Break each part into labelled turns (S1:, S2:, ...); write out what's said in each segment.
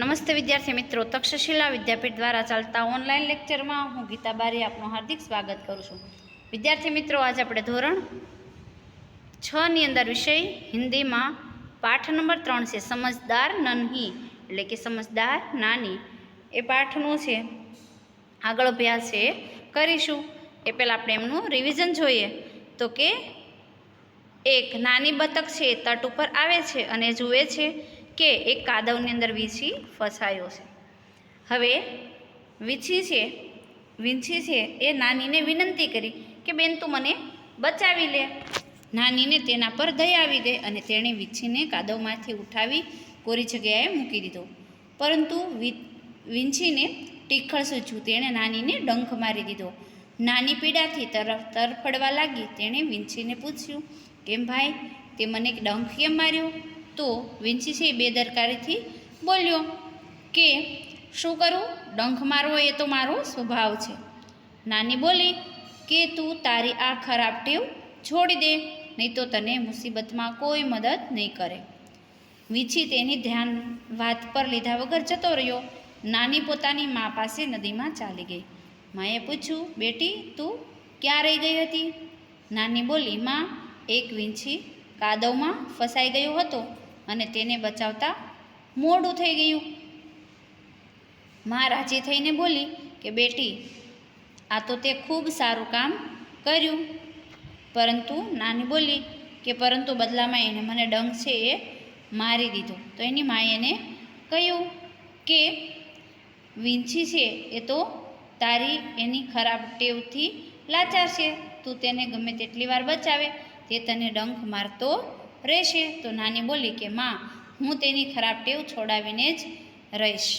S1: નમસ્તે વિદ્યાર્થી મિત્રો, તક્ષશિલા વિદ્યાપીઠ દ્વારા ચાલતા ઓનલાઈન લેક્ચરમાં હું ગીતા બારી આપનું હાર્દિક સ્વાગત કરું છું. વિદ્યાર્થી મિત્રો, આજે આપણે ધોરણ 6 ની અંદર વિષય હિન્દીમાં પાઠ નંબર 3 છે સમજદાર નન્હી, એટલે કે સમજદાર નાની. એ પાઠનું છે આગળ અભ્યાસ છે કરીશું. એ પહેલાં આપણે એમનું રિવિઝન જોઈએ તો કે એક નાની બતક છે તટ ઉપર આવે છે અને જુએ છે કે એક કાદવની અંદર વીંછી ફસાયો છે. હવે વીંછી છે એ નાનીને વિનંતી કરી કે બેન તું મને બચાવી લે. નાનીને તેના પર દયા આવી ગઈ અને તેણે વીંછીને કાદવમાંથી ઉઠાવી કોરી જગ્યાએ મૂકી દીધો. પરંતુ વીંછીને ટીખળ સૂચ્યું. તેણે નાનીને ડંખ મારી દીધો. નાની પીડાથી તરફડવા લાગી. તેણે વીંછીને પૂછ્યું, કેમ ભાઈ, તે મને ડંખ કેમ માર્યો? તો વીંછી છે બેદરકારીથી બોલ્યો કે શું કરું, ડંખ મારવો એ તો મારો સ્વભાવ છે. નાની બોલી કે તું તારી આ ખરાબ ટેવ છોડી દે, નહીં તો તને મુસીબતમાં કોઈ મદદ નહીં કરે. વીંછી તેની ધ્યાન વાત પર લીધા વગર જતો રહ્યો. નાની પોતાની મા પાસે નદીમાં ચાલી ગઈ. માએ પૂછ્યું, બેટી તું ક્યાં રહી ગઈ હતી? નાની બોલી, માં, એક વીંછી કાદવમાં ફસાઈ ગયો હતો અને તેને બચાવતા મોડું થઈ ગયું. માં રાજી થઈને બોલી કે બેટી, આ તો તે ખૂબ સારું કામ કર્યું. પરંતુ નાની બોલી કે પરંતુ બદલામાં એને મને ડંખ છે એ મારી દીધો. તો એની માએ એને કહ્યું કે વીંછી છે એ તો તારી એની ખરાબ ટેવથી લાચાર છે. તું તેને ગમે તેટલી વાર બચાવે તે તને ડંખ મારતો રહેશે. તો નાની બોલી કે માં, હું તેની ખરાબ ટેવ છોડાવીને જ રહીશ.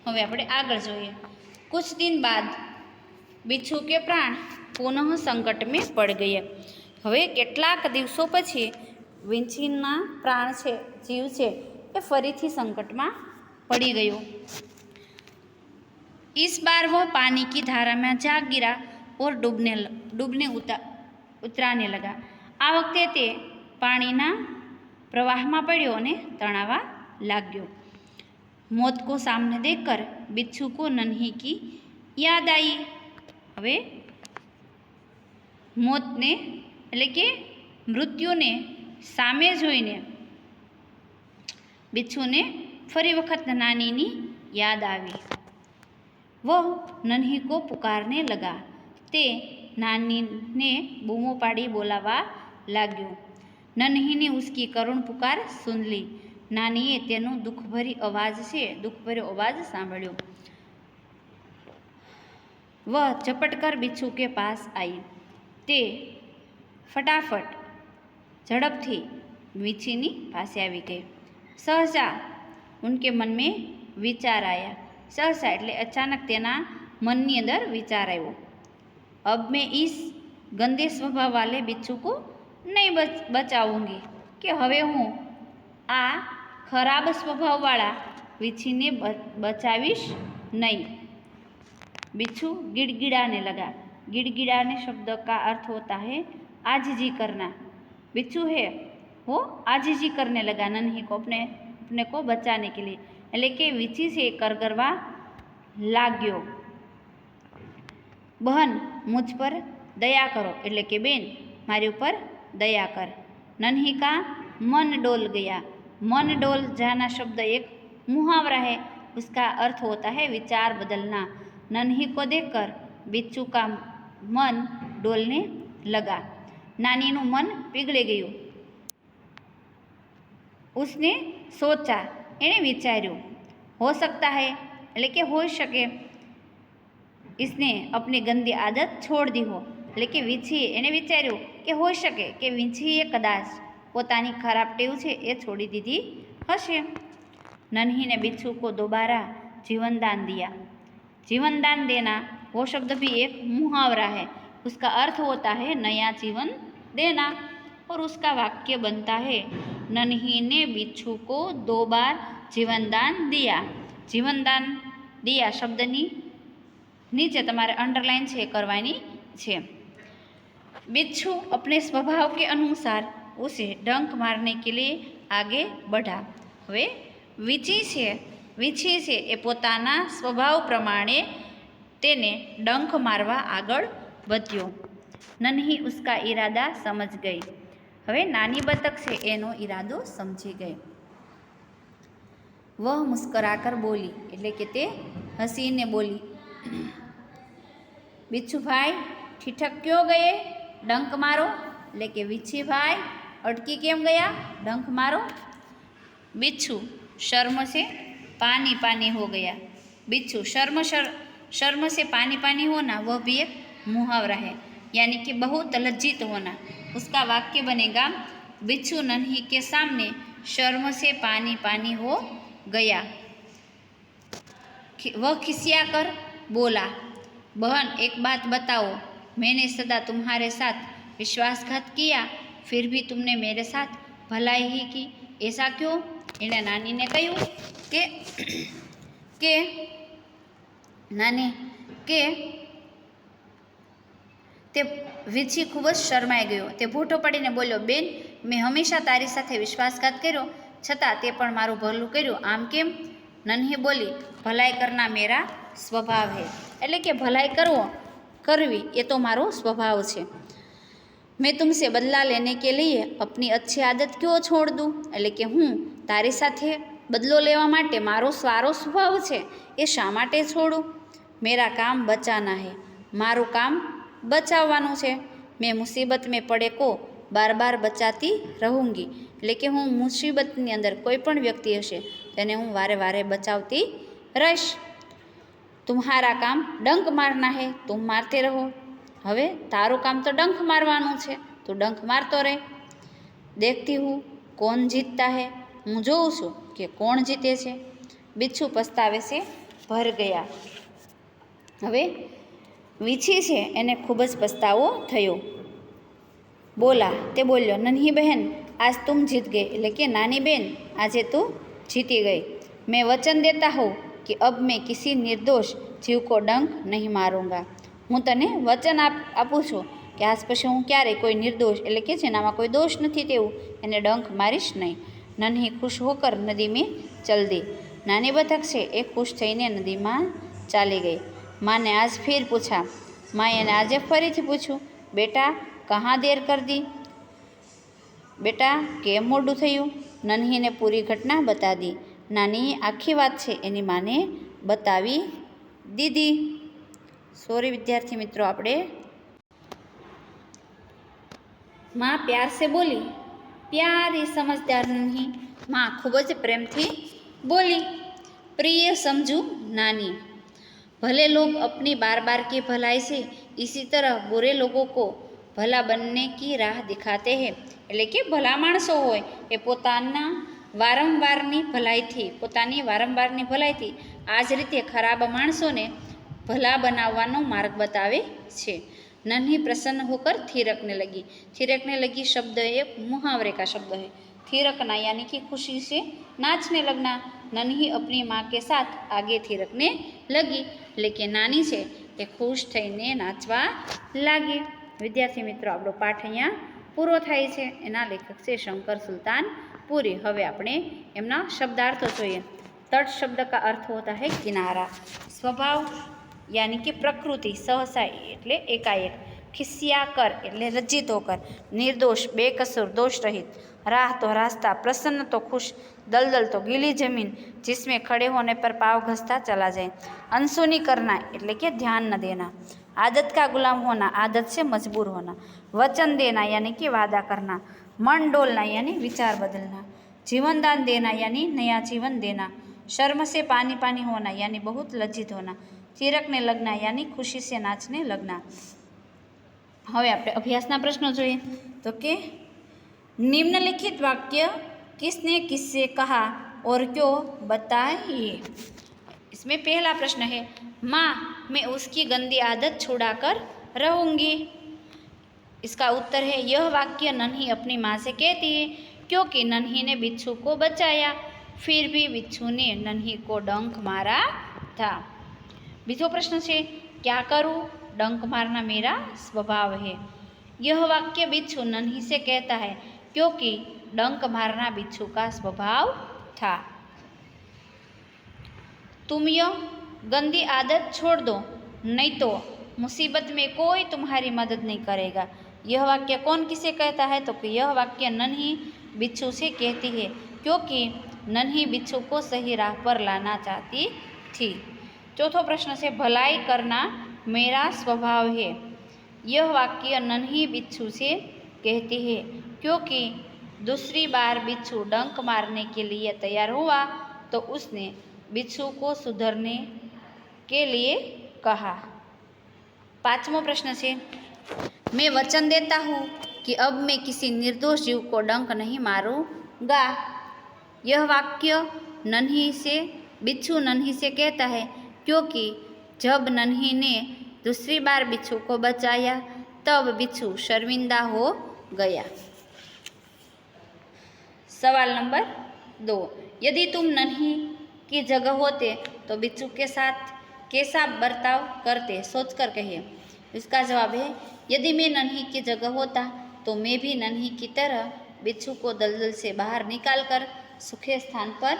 S1: હવે આપણે આગળ જોઈએ. કુછ દિન બાદ બિચ્છુ કે પ્રાણ પુનઃ સંકટ મેં પડ ગયા. હવે કેટલાક દિવસો પછી વીંછીના પ્રાણ છે, જીવ છે, એ ફરીથી સંકટમાં પડી ગયો. इस बार वह पानी की धारा में जा गिरा और डूबने उतराने लगा. આ વખતે તે પાણીના પ્રવાહમાં પડ્યો અને તણાવા લાગ્યો. મોત કો સામને દેખકર બિચ્છુ કો નન્હી કી યાદ આવી. હવે મોતને એટલે કે મૃત્યુને સામે જોઈને બિચ્છુને ફરી વખત નાનીની યાદ આવી. વહ નન્હી કો પુકારને લગા. તે નાનીને બૂમો પાડી બોલાવા લાગ્યો. નન્હી ને ઉસકી કરુણ પુકાર સુન લી. નાનીએ તેનો દુઃખભર્યો અવાજ સાંભળ્યો. વહ ઝપટ કર બિચ્છુ કે પાસ आई. તે ફટાફટ ઝડપથી વીંછીની પાસે આવી ગઈ. સહસા ઉનકે મન મેં વિચાર આયા. સહસા એટલે અચાનક તેના મનની અંદર વિચાર આવ્યો. અબ મેં ઇસ ગંદે સ્વભાવ વાલે બિચ્છુ કો નહીં બચાવુંગી. કે હવે હું આ ખરાબ સ્વભાવવાળા વીંછીને બચાવીશ નહીં. बिच्छू गिड़गिड़ाने लगा. गिड़गिड़ाने शब्द का अर्थ होता है आजिजी करना. बिच्छू है वो आजिजी करने लगा नन्ही को अपने को बचाने के लिए. એટલે કે વીંછી છે કરગરવા લાગ્યો. બહન મુझ પર દયા કરો, એટલે કે બેન મારી ઉપર દયા કર. નન્હી કા मन डोल गया. मन डोल जाना शब्द एक मुहावरा है. उसका अर्थ होता है विचार बदलना. नन्ही को देखकर बिच्छू का मन डोलने लगा. नानीનું મન પીગળી ગયું. उसने सोचा, એણે વિચાર્યું. हो सकता है એટલે કે હોઈ શકે. इसने अपनी गंदी आदत छोड़ दी हो. એટલે કે વીંછીએ એણે વિચાર્યું કે હોઈ શકે કે વીંછીએ કદાચ પોતાની ખરાબ ટેવ છે એ છોડી દીધી હશે. नन्ही ने बिच्छू को दोबारा जीवन दान दिया. जीवन दान देना वो शब्द भी एक मुहावरा है. उसका अर्थ होता है नया जीवन देना. और उसका वाक्य बनता है नन्ही ने बिच्छू को 2 बार जीवन दान दिया. जीवन दान दिया शब्दनी नीचे તમારે अंडरलाइन છે કરવાની છે. बिच्छू अपने स्वभाव के अनुसार उसे डंक मारने के लिए आगे बढ़ा. હવે વીંછી છે વીછી છે એ પોતાના સ્વભાવ પ્રમાણે તેને ડંખ મારવા આગળ વધ્યો. નન્હી ઉસકા ઈરાદા સમજ ગઈ. હવે નાની બતક છે એનો ઈરાદો સમજી ગઈ. વહ મુસ્કરાકર બોલી, એટલે કે તે હસીને બોલી, બિચ્છુભાઈ ઠીઠક ક્યો ગયે, ડંક મારો. એટલે કે વીછીભાઈ અટકી કેમ ગયા, ડંક મારો. बिच्छू शर्म से पानी पानी हो गया. बिच्छू शर्म से पानी पानी होना वह भी एक मुहावरा है, यानी कि बहुत लज्जित होना. उसका वाक्य बनेगा बिच्छू नन्ही के सामने शर्म से पानी पानी हो गया. वह खिसिया कर बोला, बहन एक बात बताओ, मैंने सदा तुम्हारे साथ विश्वासघात किया, फिर भी तुमने मेरे साथ भलाई ही की, ऐसा क्यों. એણે નાનીને કહ્યું કે નાની કે તે વીછી ખૂબ જ શરમાઈ ગયો. તે ભૂઠો પડીને બોલ્યો, બેન મેં હંમેશા તારી સાથે વિશ્વાસઘાત કર્યો, છતાં તે પણ મારું ભલું કર્યું, આમ કેમ. નન્હી બોલી, ભલાઈ કરના મેરા સ્વભાવ હે. એટલે કે ભલાઈ કરવી એ તો મારો સ્વભાવ છે. मैं तुमसे बदला लेने के लिए अपनी अच्छी आदत क्यों छोड़ दूँ. એટલે કે હું તારી સાથે બદલો લેવા માટે મારો સારો સ્વભાવ છે એ શા માટે છોડું. મેરા કામ બચાના હે, મારું કામ બચાવવાનું છે. મેં મુસીબત મેં પડે કો બાર બાર બચાતી રહુંગી. એટલે કે હું મુસીબતની અંદર કોઈ પણ વ્યક્તિ હશે તેને હું વારે વારે બચાવતી રહીશ. તુમ્હારા કામ ડંક મારના હે, તુમ મારતે રહો. હવે તારું કામ તો ડંખ મારવાનું છે, તું ડંખ મારતો રહે. દેખતી હું કોણ જીતતા હે, હું જોઉં છું કે કોણ જીતે છે. બિચ્છુ પસ્તાવે છે ભર ગયા. હવે વીછી છે એને ખૂબ જ પસ્તાવો થયો. તે બોલ્યો, નન્હી બહેન આજ તુમ જીત ગઈ. એટલે કે નાની બેન આજે તું જીતી ગઈ. મેં વચન દેતા હોઉં કે અબ મેં કિસી નિર્દોષ જીવ કો ડંક નહીં માरूंगा. હું તને વચન આપું છું કે આજ પછી હું ક્યારેય કોઈ નિર્દોષ, એટલે કે જેનામાં કોઈ દોષ નથી તેવું, એને ડંખ મારીશ નહીં. નન્હી ખુશ હોકર નદી મેં ચલ દી. નાની બતક છે એ ખુશ થઈને નદીમાં ચાલી ગઈ. માને આજ ફિર પૂછા, માએ એને આજે ફરીથી પૂછ્યું, બેટા કહાં દેર કર દી. બેટા કેમ મોડું થયું. નન્હીને પૂરી ઘટના બતા દી. નાનીએ આખી વાત છે એની માને બતાવી દીધી. સોરી વિદ્યાર્થી મિત્રો, આપણે माँ प्यार से बोली, प्यारी समझदार नहीं. माँ खूब ज प्रेम थी बोली, प्रिय समझू नानी. भले लोग अपनी बार बार की भलाई से इसी तरह बुरे लोगों को भला बनने की राह दिखाते हैं. એટલે કે ભલા માણસો હોય એ પોતાની વારંવારની ભલાઈથી આ જ રીતે ખરાબ માણસોને ભલા બનાવવાનો માર્ગ બતાવે છે. नन्ही प्रसन्न होकर थिरकने लगी शब्द एक मुहावरे का शब्द है. थिरकना यानी कि खुशी से नाचने लगना. नन्ही अपनी माँ के साथ आगे थिरकने लगी. लेकिन नानी છે એ ખુશ થઈને નાચવા લાગી. વિદ્યાર્થી મિત્રો, આપણો પાઠ અહીંયા પૂરો થાય છે. એના લેખક છે શંકર સુલતાન પુરી. હવે આપણે એમના શબ્દાર્થો જોઈએ. तट शब्द का अर्थ होता है किनारा. स्वभाव यानी कि प्रकृति, सहसा એટલે એકાએક. खिसिया कर એટલે लज्जित होकर. निर्दोष बेकसूर दोष रहित. राह तो रास्ता, प्रसन्न तो खुश, दलदल तो गीली जमीन जिसमें खड़े होने पर पाँव घसता चला जाए. अनसुनी करना એટલે કે ध्यान न देना. आदत का गुलाम होना, आदत से मजबूर होना. वचन देना यानी कि वादा करना. मन डोलना यानी विचार बदलना. जीवन दान देना यानी नया जीवन देना. शर्म से पानी पानी होना यानी बहुत लज्जित होना. थिरकने लगना यानी खुशी से नाचने लगना. હવે આપણે અભ્યાસના પ્રશ્નો જોઈએ તો કે निम्नलिखित वाक्य किसने किससे कहा और क्यों बताइए. इसमें पहला प्रश्न है, माँ मैं उसकी गंदी आदत छुड़ाकर रहूँगी. इसका उत्तर है, यह वाक्य नन्ही अपनी माँ से कहती है क्योंकि नन्ही ने बिच्छू को बचाया, फिर भी बिच्छू ने नन्ही को डंक मारा था. बीजो प्रश्न है, क्या करूँ, डंक मारना मेरा स्वभाव है. यह वाक्य बिच्छू नन्ही से कहता है क्योंकि डंक मारना बिच्छू का स्वभाव था. तुम यह गंदी आदत छोड़ दो, नहीं तो मुसीबत में कोई तुम्हारी मदद नहीं करेगा। यह वाक्य कौन किसे कहता है? तो कि यह वाक्य नन्ही बिच्छू से कहती है, क्योंकि नन्ही बिच्छू को सही राह पर लाना चाहती थी। चौथो प्रश्न से भलाई करना मेरा स्वभाव है। यह वाक्य नन्ही बिच्छू से कहती है, क्योंकि दूसरी बार बिच्छू डंक मारने के लिए तैयार हुआ तो उसने बिच्छू को सुधरने के लिए कहा। पांचवों प्रश्न से मैं वचन देता हूँ कि अब मैं किसी निर्दोष जीव को डंक नहीं मारूंगा। यह वाक्य बिच्छू नन्ही से कहता है, क्योंकि जब नन्ही ने दूसरी बार बिच्छू को बचाया तब बिच्छू शर्मिंदा हो गया। सवाल नंबर 2, यदि तुम नन्ही की जगह होते तो बिच्छू के साथ कैसा बर्ताव करते? सोचकर कहिए। इसका जवाब है, यदि मैं नन्ही की जगह होता तो मैं भी नन्ही की तरह बिच्छू को दलदल से बाहर निकालकर सूखे स्थान पर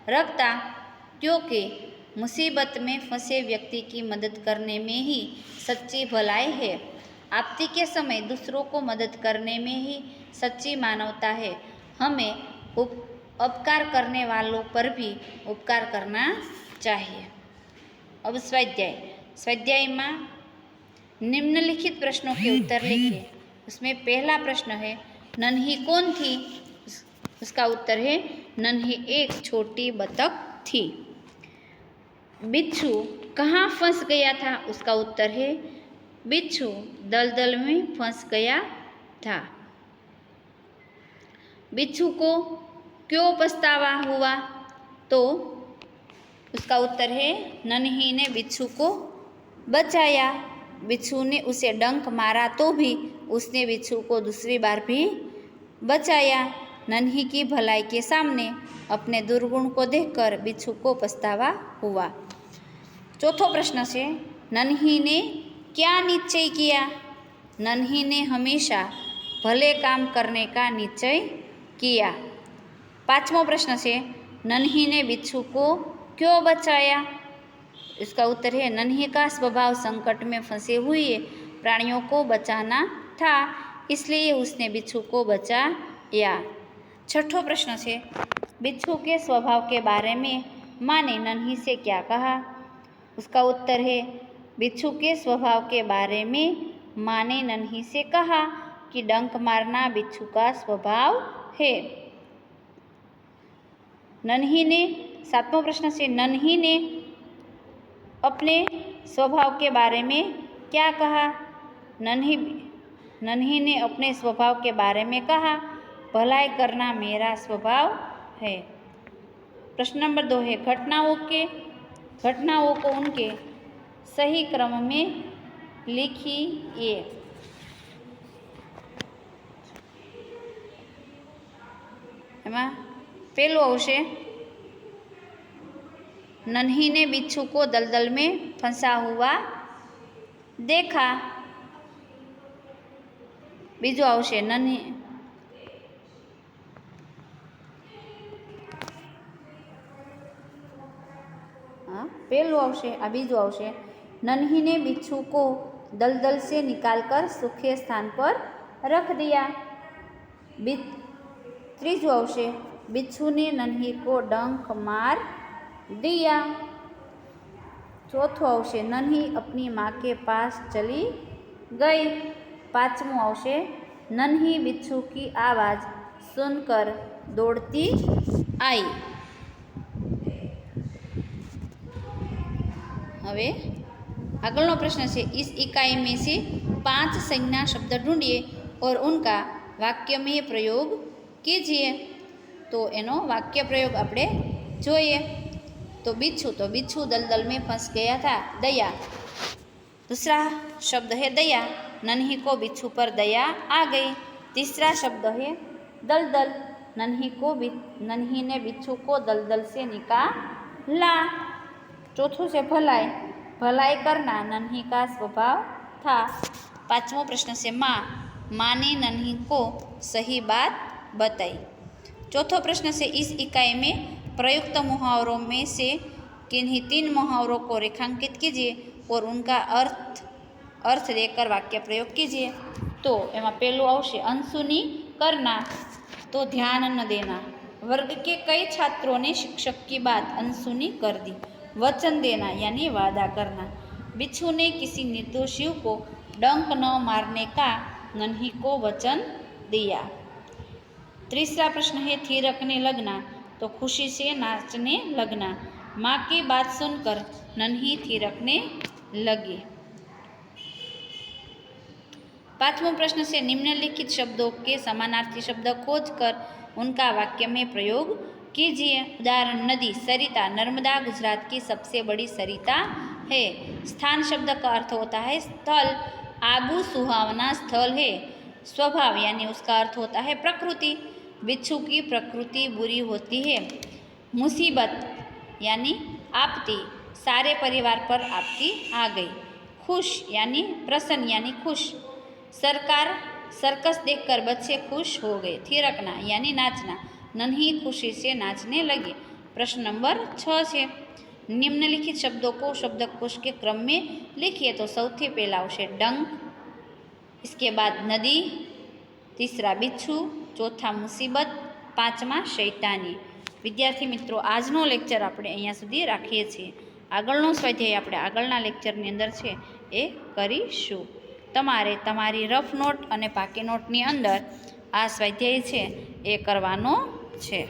S1: रखता, क्योंकि मुसीबत में फंसे व्यक्ति की मदद करने में ही सच्ची भलाई है। आपत्ति के समय दूसरों को मदद करने में ही सच्ची मानवता है। हमें उपकार करने वालों पर भी उपकार करना चाहिए। अब स्वाध्याय में निम्नलिखित प्रश्नों के उत्तर लिखिए। उसमें पहला प्रश्न है, नन्ही कौन थी? उसका उत्तर है, नन्ही एक छोटी बतख थी। बिच्छू कहाँ फंस गया था? उसका उत्तर है, बिच्छू दलदल में फंस गया था। बिच्छू को क्यों पछतावा हुआ? तो उसका उत्तर है, नन्ही ने बिच्छू को बचाया। बिच्छू ने उसे डंक मारा तो भी उसने बिच्छू को दूसरी बार भी बचाया। नन्ही की भलाई के सामने अपने दुर्गुण को देखकर बिच्छू को पछतावा हुआ। चौथो प्रश्न से नन्ही ने क्या निश्चय किया? नन्ही ने हमेशा भले काम करने का निश्चय किया। पांचवों प्रश्न से नन्ही ने बिच्छू को क्यों बचाया? इसका उत्तर है, नन्ही का स्वभाव संकट में फंसे हुए प्राणियों को बचाना था, इसलिए उसने बिच्छू को बचाया। छठो प्रश्न से बिच्छू के स्वभाव के बारे में माँ ने नन्ही से क्या कहा? उसका उत्तर है, बिच्छू के स्वभाव के बारे में माँ ने नन्ही से कहा कि डंक मारना बिच्छू का स्वभाव है। सातवां प्रश्न से नन्ही ने अपने स्वभाव के बारे में क्या कहा? नन्ही ने अपने स्वभाव के बारे में कहा, भलाई करना मेरा स्वभाव है। प्रश्न नंबर 2 है, घटनाओं को उनके सही क्रम में लिखिए। एमा पहलू आवशे, नन्ही ने बिच्छू को दलदल में फंसा हुआ देखा। बीजू आवशे, पहलू आवशे, आ बीजू आवशे, नन्ही ने बिच्छू को दलदल से निकालकर सूखे स्थान पर रख दिया। त्रीजू आवशे, बिच्छू ने नन्ही को डंक मार दिया। चौथो आवशे, नन्ही अपनी माँ के पास चली गई। पांचवों आवशे, नन्ही बिच्छू की आवाज़ सुनकर दौड़ती आई। हवे आगळनो प्रश्न है, इस इकाई में से 5 संज्ञा शब्द ढूंढिए और उनका वाक्य में प्रयोग कीजिए। तो एनो वाक्य प्रयोग आपणे जोईए। तो बिच्छू दलदल में फंस गया था। दया, दूसरा शब्द है दया, नन्ही को बिच्छू पर दया आ गई। तीसरा शब्द है दलदल, नन्ही ने बिच्छू को दलदल से निकाला। चौथों से भलाई करना नन्ही का स्वभाव था। पांचवों प्रश्न से माँ ने नन्ही को सही बात बताई। चौथो प्रश्न से इस इकाई में प्रयुक्त मुहावरों में से किन्हीं 3 मुहावरों को रेखांकित कीजिए और उनका अर्थ देकर वाक्य प्रयोग कीजिए। तो एમાં પહેલું આવશે अनसुनी करना, तो ध्यान न देना। वर्ग के कई छात्रों ने शिक्षक की बात अनसुनी कर दी। वचन देना यानी वादा करना। बिच्छू ने किसी निर्दोष शिव को डंक न मारने का नन्ही को वचन दिया। तीसरा प्रश्न है थिरकने लगना, तो खुशी से नाचने लगना। माँ की बात सुनकर नन्ही थिरकने लगी। 5वां प्रश्न से निम्नलिखित शब्दों के समानार्थी शब्द खोजकर उनका वाक्य में प्रयोग कीजिए। उदाहरण नदी, सरिता, नर्मदा गुजरात की सबसे बड़ी सरिता है। स्थान शब्द का अर्थ होता है स्थल, आबू सुहावना स्थल है। स्वभाव यानी उसका अर्थ होता है प्रकृति, बिच्छू की प्रकृति बुरी होती है। मुसीबत यानी आपत्ति, सारे परिवार पर आपत्ति आ गई। खुश यानी प्रसन्न यानी खुश, सरकार सर्कस देखकर बच्चे खुश हो गए। थिरकना यानी नाचना, नन्ही खुशी से नाचने लगी। प्रश्न नंबर 6 है निम्नलिखित शब्दों को शब्दकोश के क्रम में लिखिए। तो સૌથી પહેલા આવશે डंक, इसके बाद नदी, तीसरा बिच्छू, चौथा मुसीबत, 5मा शैतानी। विद्यार्थी मित्रों, આજનો લેક્ચર આપણે અહીંયા સુધી રાખીએ છીએ। આગળનો સ્વાધ્યાય આપણે આગળના લેક્ચરની અંદર છે એ કરીશું। તમારે તમારી રફ નોટ અને પાકી નોટની અંદર આ સ્વાધ્યાય છે એ કરવાનો છે।